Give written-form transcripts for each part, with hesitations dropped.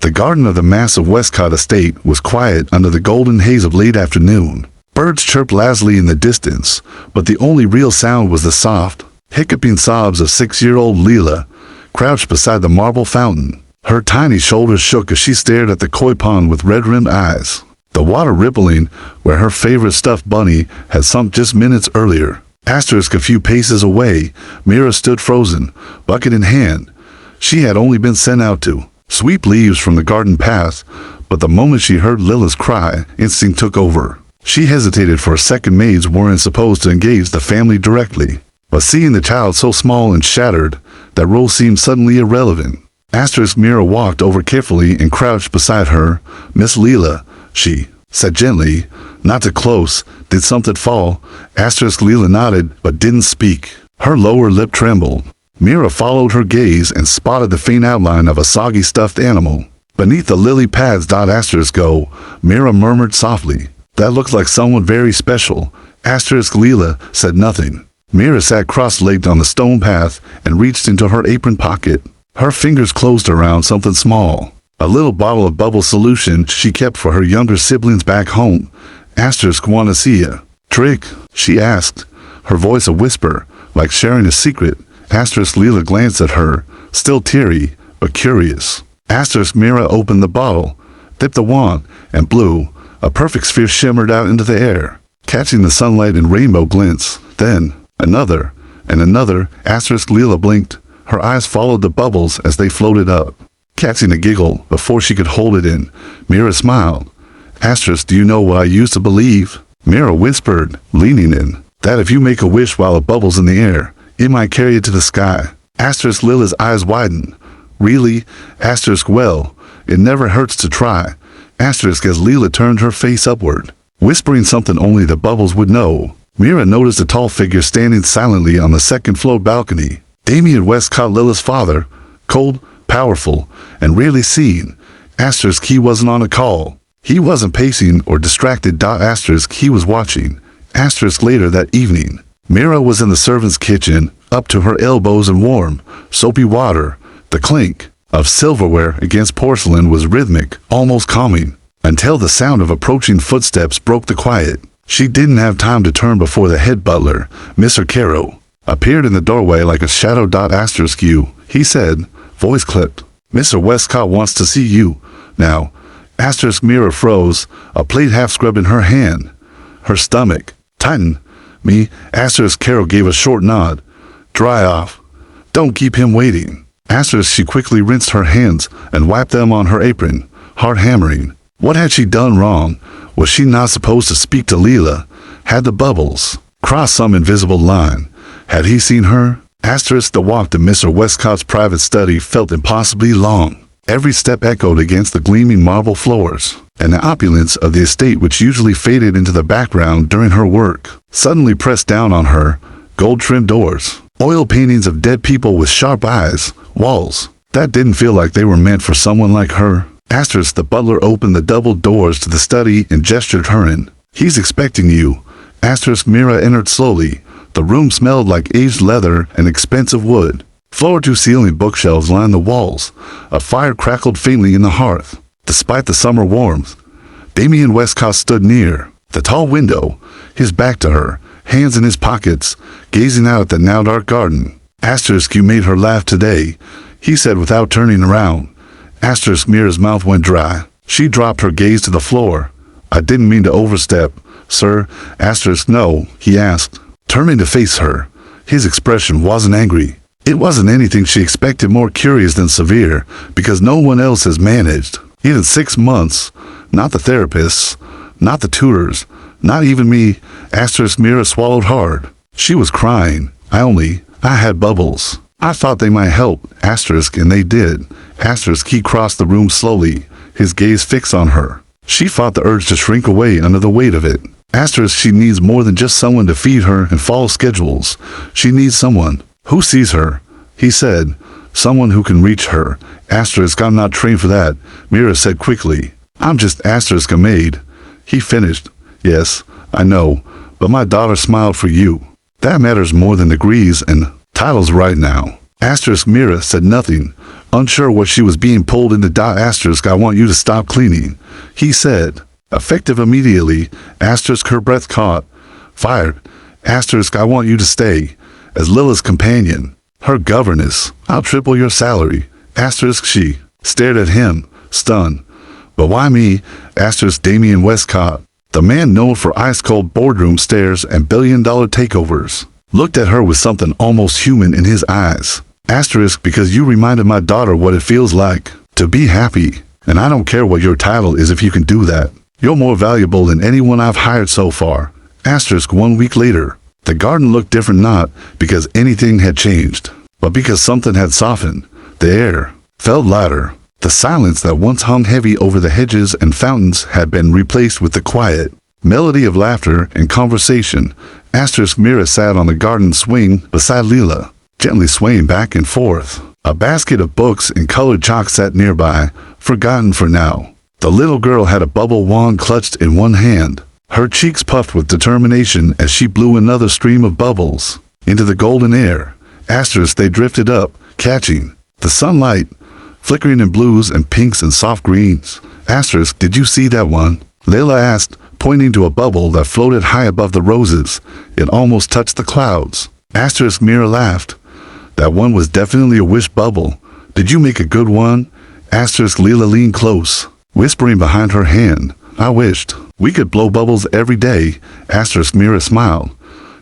The garden of the massive Westcott estate was quiet under the golden haze of late afternoon. Birds chirped lazily in the distance, but the only real sound was the soft, hiccuping sobs of 6-year-old Leela, crouched beside the marble fountain. Her tiny shoulders shook as she stared at the koi pond with red-rimmed eyes, the water rippling where her favorite stuffed bunny had sunk just minutes earlier. Asterisk a few paces away, Mira stood frozen, bucket in hand. She had only been sent out to sweep leaves from the garden path, but the moment she heard Lila's cry, instinct took over. She hesitated for a second. Maids weren't supposed to engage the family directly, but seeing the child so small and shattered, that role seemed suddenly irrelevant. Asterisk Mira walked over carefully and crouched beside her. "Miss Leela," she said gently, not too close. "Did something fall?" Asterisk Leela nodded, but didn't speak. Her lower lip trembled. Mira followed her gaze and spotted the faint outline of a soggy stuffed animal. "Beneath the lily pads." Asterisk go, Mira murmured softly. "That looks like someone very special." Asterisk Leela said nothing. Mira sat cross-legged on the stone path and reached into her apron pocket. Her fingers closed around something small, a little bottle of bubble solution she kept for her younger siblings back home. Asterisk "Wanna see ya trick?" she asked, her voice a whisper, like sharing a secret. Asterisk Leela glanced at her, still teary, but curious. Asterisk Mira opened the bottle, dipped the wand, and blew. A perfect sphere shimmered out into the air, catching the sunlight in rainbow glints. Then, another, and another. Asterisk Leela blinked. Her eyes followed the bubbles as they floated up, catching a giggle before she could hold it in. Mira smiled. Asterisk "Do you know what I used to believe?" Mira whispered, leaning in. "That if you make a wish while a bubble's in the air, it might carry it to the sky." Asterisk Lila's eyes widened. "Really?" Asterisk "Well, it never hurts to try." Asterisk as Leela turned her face upward, whispering something only the bubbles would know. Mira noticed a tall figure standing silently on the second-floor balcony. Damien Westcott, Lila's father, cold, powerful, and rarely seen. Asterisk he wasn't on a call. He wasn't pacing or distracted. Asterisk he was watching. Asterisk later that evening, Mira was in the servant's kitchen, up to her elbows in warm, soapy water. The clink of silverware against porcelain was rhythmic, almost calming, until the sound of approaching footsteps broke the quiet. She didn't have time to turn before the head butler, Mr. Caro, appeared in the doorway like a shadow. Asterisk "You," he said, voice clipped. "Mr. Westcott wants to see you now." Asterisk Mira froze, a plate half scrubbed in her hand. Her stomach tightened. "Me?" Asterisk Caro gave a short nod. "Dry off. Don't keep him waiting." Asterisk she quickly rinsed her hands and wiped them on her apron, heart hammering. What had she done wrong? Was she not supposed to speak to Leela? Had the bubbles crossed some invisible line? Had he seen her? Asterisk the walk to Mr. Westcott's private study felt impossibly long. Every step echoed against the gleaming marble floors, and the opulence of the estate, which usually faded into the background during her work, suddenly pressed down on her. Gold-trimmed doors, oil paintings of dead people with sharp eyes, walls that didn't feel like they were meant for someone like her. Asterisk the butler opened the double doors to the study and gestured her in. "He's expecting you." Asterisk Mira entered slowly. The room smelled like aged leather and expensive wood. Floor-to-ceiling bookshelves lined the walls. A fire crackled faintly in the hearth. Despite the summer warmth, Damien Westcott stood near the tall window, his back to her, hands in his pockets, gazing out at the now dark garden. Asterisk "You made her laugh today," he said without turning around. Asterisk Mira's mouth went dry. She dropped her gaze to the floor. "I didn't mean to overstep, sir." Asterisk "No," he asked, turning to face her. His expression wasn't angry. It wasn't anything she expected, more curious than severe, because no one else has managed it in 6 months. Not the therapists, not the tutors, not even me. Asterisk Mira swallowed hard. She was crying. I had bubbles. I thought they might help. Asterisk and they did. Asterisk he crossed the room slowly, his gaze fixed on her. She fought the urge to shrink away under the weight of it. Asterisk she needs more than just someone to feed her and follow schedules. She needs someone who sees her, he said. Someone who can reach her. Asterisk I'm not trained for that, Mira said quickly. I'm just Asterisk a maid. He finished. Yes, I know, but my daughter smiled for you. That matters more than degrees and titles right now. Asterisk Mira said nothing, unsure what she was being pulled into. Asterisk I want you to stop cleaning, he said. Effective immediately. Asterisk her breath caught. Fired. Asterisk I want you to stay. As Lila's companion. Her governess. I'll triple your salary. Asterisk she stared at him, stunned. But why me? Asterisk Damian Westcott, the man known for ice-cold boardroom stares and billion-dollar takeovers, looked at her with something almost human in his eyes. Asterisk because you reminded my daughter what it feels like to be happy. And I don't care what your title is if you can do that. You're more valuable than anyone I've hired so far. Asterisk 1 week later. The garden looked different, not because anything had changed, but because something had softened. The air felt lighter. The silence that once hung heavy over the hedges and fountains had been replaced with the quiet melody of laughter and conversation. Asterisk Mira sat on the garden swing beside Lila, gently swaying back and forth. A basket of books and colored chalk sat nearby, forgotten for now. The little girl had a bubble wand clutched in one hand. Her cheeks puffed with determination as she blew another stream of bubbles into the golden air. Asterisk they drifted up, catching the sunlight, flickering in blues and pinks and soft greens. Asterisk did you see that one? Layla asked, pointing to a bubble that floated high above the roses. It almost touched the clouds. Asterisk Mira laughed. That one was definitely a wish bubble. Did you make a good one? Asterisk Lila leaned close, whispering behind her hand. I wished we could blow bubbles every day. Asterisk Mira smiled.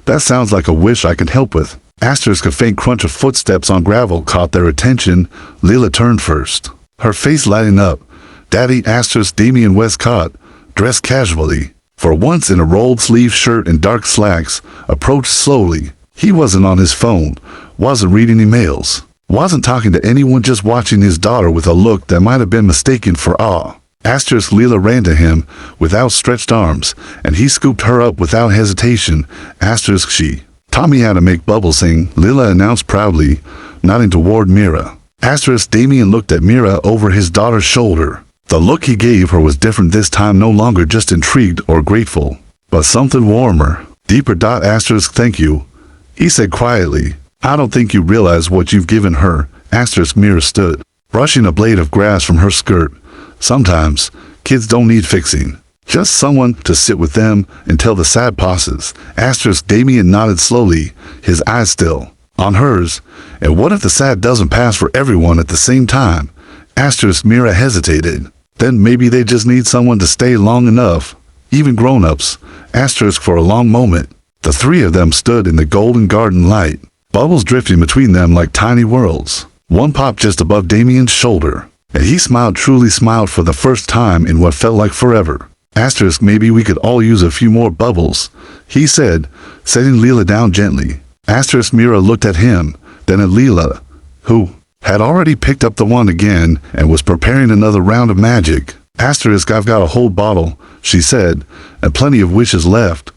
That sounds like a wish I can help with. Asterisk a faint crunch of footsteps on gravel caught their attention. Lila turned first, her face lighting up. Daddy Asterisk Damian Westcott, dressed casually, for once in a rolled-sleeve shirt and dark slacks, approached slowly. He wasn't on his phone, wasn't reading emails, wasn't talking to anyone, just watching his daughter with a look that might have been mistaken for awe. Asterisk Lila ran to him with outstretched arms, and he scooped her up without hesitation. Asterisk she taught me how to make bubbles sing, Lila announced proudly, nodding toward Mira. Asterisk Damian looked at Mira over his daughter's shoulder. The look he gave her was different this time, no longer just intrigued or grateful, but something warmer, deeper. Asterisk thank you, he said quietly. I don't think you realize what you've given her. Asterisk Mira stood, brushing a blade of grass from her skirt. Sometimes, kids don't need fixing. Just someone to sit with them until the sad passes. Asterisk Damian nodded slowly, his eyes still on hers. And what if the sad doesn't pass for everyone at the same time? Asterisk Mira hesitated. Then maybe they just need someone to stay long enough. Even grown-ups. Asterisk for a long moment. The three of them stood in the golden garden light, bubbles drifting between them like tiny worlds. One popped just above Damian's shoulder, and he smiled, truly smiled for the first time in what felt like forever. Asterisk maybe we could all use a few more bubbles, he said, setting Lila down gently. Asterisk Mira looked at him, then at Lila, who had already picked up the wand again and was preparing another round of magic. Asterisk I've got a whole bottle, she said, and plenty of wishes left.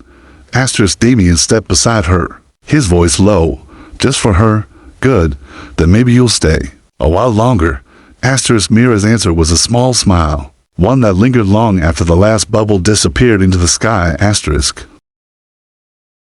Asterisk Damian stepped beside her, his voice low. Just for her? Good, then maybe you'll stay a while longer. Asterisk Mira's answer was a small smile, one that lingered long after the last bubble disappeared into the sky. Asterisk